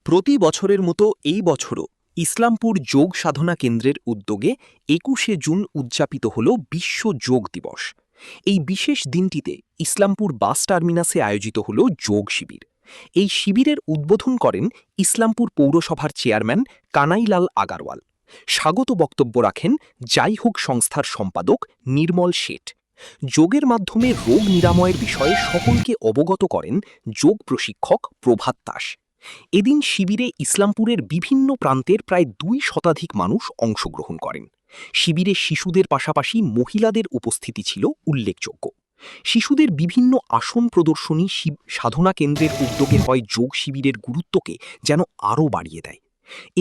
প্রতি বছরের মতো এই বছরও ইসলামপুর যোগ সাধনা কেন্দ্রের উদ্যোগে ২১শে জুন উদযাপিত হল বিশ্ব যোগ দিবস। এই বিশেষ দিনটিতে ইসলামপুর বাস টার্মিনাসে আয়োজিত হল যোগ শিবির। এই শিবিরের উদ্বোধন করেন ইসলামপুর পৌরসভার চেয়ারম্যান কানাইলাল আগারওয়াল। স্বাগত বক্তব্য রাখেন যাই হোক সংস্থার সম্পাদক নির্মল শেঠ। যোগের মাধ্যমে রোগ নিরাময়ের বিষয়ে সকলকে অবগত করেন যোগ প্রশিক্ষক প্রভাত দাস। এদিন শিবিরে ইসলামপুরের বিভিন্ন প্রান্তের প্রায় ২ শতাধিক মানুষ অংশগ্রহণ করেন। শিবিরে শিশুদের পাশাপাশি মহিলাদের উপস্থিতি ছিল উল্লেখযোগ্য। শিশুদের বিভিন্ন আসন প্রদর্শনী সাধনা কেন্দ্রের উদ্যোগে হয় যোগ শিবিরের গুরুত্বকে যেন আরও বাড়িয়ে দেয়।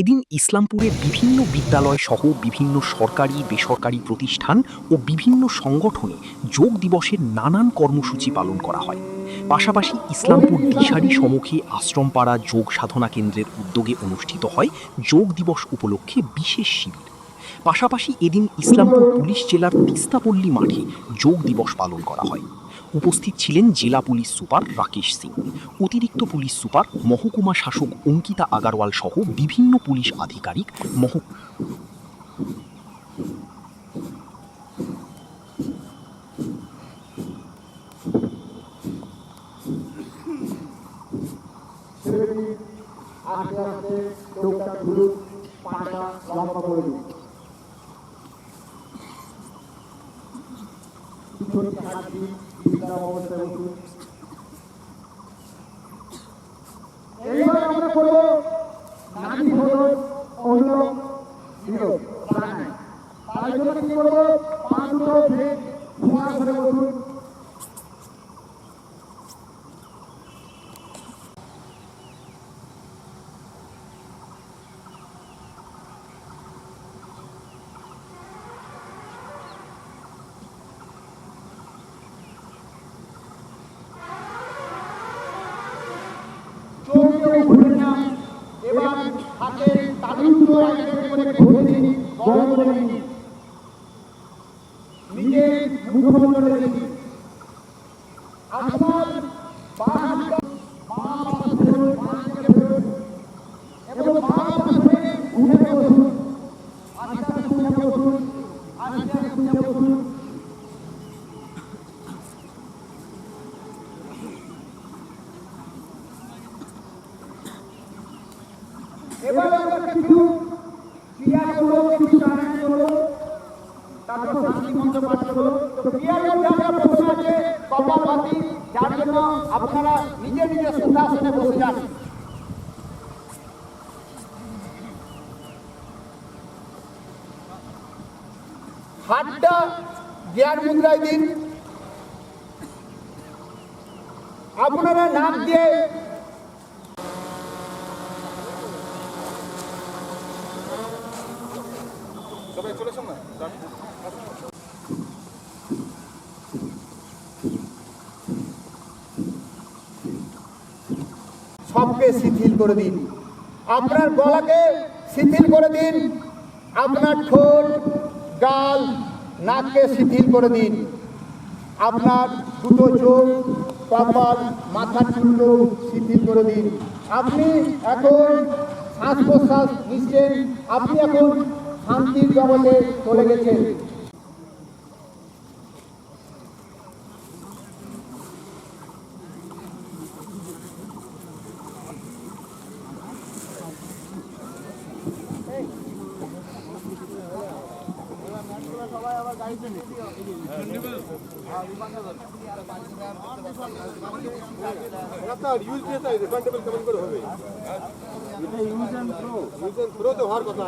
এদিন ইসলামপুরের বিভিন্ন বিদ্যালয় সহ বিভিন্ন সরকারি বেসরকারি প্রতিষ্ঠান ও বিভিন্ন সংগঠনে যোগ দিবসের নানান কর্মসূচি পালন করা হয়। পাশাপাশি ইসলামপুর দিশারি সম্মুখে আশ্রমপাড়া যোগ সাধনা কেন্দ্রের উদ্যোগে অনুষ্ঠিত হয় যোগ দিবস উপলক্ষে বিশেষ শিবির। পাশাপাশি এদিন ইসলামপুর পুলিশ জেলার তিস্তাপল্লী মাঠে যোগ দিবস পালন করা হয়। উপস্থিত ছিলেন জেলা পুলিশ সুপার রাকেশ সিং, অতিরিক্ত পুলিশ সুপার, মহকুমা শাসক অঙ্কিতা আগারওয়াল সহ বিভিন্ন পুলিশ আধিকারিক। এইবার আমরা করব নারী ভোট অনুলোম বিলোম প্রাণায়াম। তার জন্য কি করব, পা দুটো ফের ঘোড়া ধরে বসুন। এবার হাতে তালুগুলো একসাথে করে ঘষে দিন, গরম করে নিন, নিজের মুখমণ্ডলে দিন। আপনার এবং উঠে বসুন, আস্তে আস্তে উঠে বসুন, আস্তে আস্তে উঠে বসুন। এবার আমরা কিছু ক্রিয়া করবো, কিছু প্রাণায়াম করবো, তারপর শান্তি মন্ত্র পাঠ করবো। তো ক্রিয়ার মধ্যে আমরা প্রথমে আছে কপালভাতি, যার জন্য আপনারা নিজে নিজে সুখাসনে বসে যান। হাতটা জ্ঞান মুদ্রায় দিন। আপনারা নাক দিয়ে সবকে শিথিল করে দিন। আপনার গলাকে শিথিল করে দিন, আপনার ঠোঁট, গাল, নাককে শিথিল করে দিন, আপনার দুটো চোখ, কপাল, মাথার চুল শিথিল করে দিন। আপনি এখন শ্বাস প্রশ্বাস নিচ্ছেন, আপনি এখন শান্তির জগতে চলে গেছেন। সবাই আবার গাড়িতে ইউজ রিফান্ডেবল কেমন করে হবে? ইউজ অ্যান্ড থ্রো তো হওয়ার কথা।